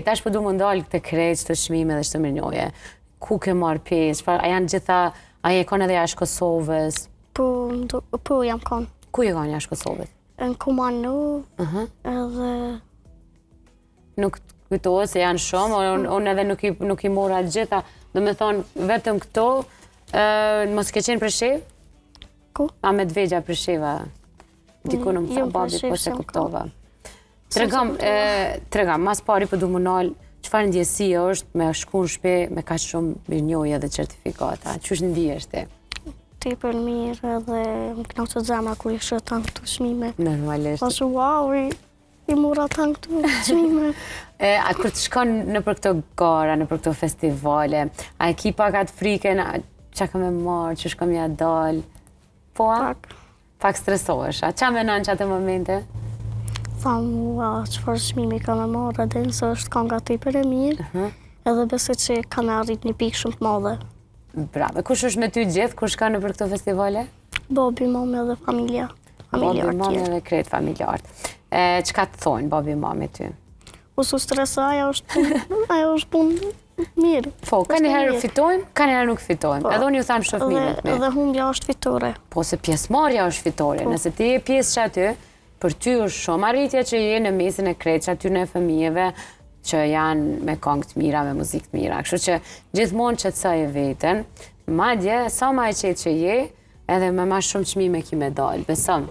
Tash po du më ndalë këtë krejt, të çmime dhe të mirënjohje. Ku ke marrë pjesë? A janë gjitha, a je kon edhe jashtë Kosovës? Po jam kon. Ku je kon jashtë Kosovës? Në Kumano, edhe... Nuk kujtohet se janë shumë, unë edhe nuk i mora gjitha. Do me thonë, vetëm këto, mos ke qenë Preshevë? Ku? A me Dvegja Presheva? Diku në më tha babi, po se kuptova. Tregam, mas pari po du më nalë, çfarë ndjesie është me shku në shtëpi me kaq shumë mirënjohje dhe certifikata? Ç'është ndihesh ti? Tepër mirë edhe më kënaqet zemra kur i shoh tanë këto çmime. Normalisht. Pas wow, i mora tanë këto çmime. A kur të shkon në për këto gara, në për këto festivale, a e ki pak atë frikën, qa kam e marrë, që shkam ja dal? Po, pak stresohesh, a qa menon që atë momente? Thamë, qëfar çmimi kam e marrë, edhe nëse është kanga tepër e mirë, edhe besoj që kam e arrit një pikë shumë të madhe. Bravo. Kush është me ty gjithë, kur shka në për këto festivale? Babi, mami edhe familja. Babi, mami edhe krejt familjartë. Çka të thonë babi, mami ty? Usu stresa, ajo është punë mirë. Po, ka njëherë fitojmë, ka njëherë nuk fitojmë. Edhe unë ju thamë shofmimet me. Edhe humbja është fitore. Po, se pjesëmarrja është fitore. Nëse ti je pjesë që aty, për ty është shumë arritja që je në mesin e krejt që aty në fëmijëve që janë me këngë të mira, me muzikë të mira. Kështu që gjithmonë qetësoj veten, madje sa më e qetë që je, edhe me ma shumë çmime ki me dalë, besom.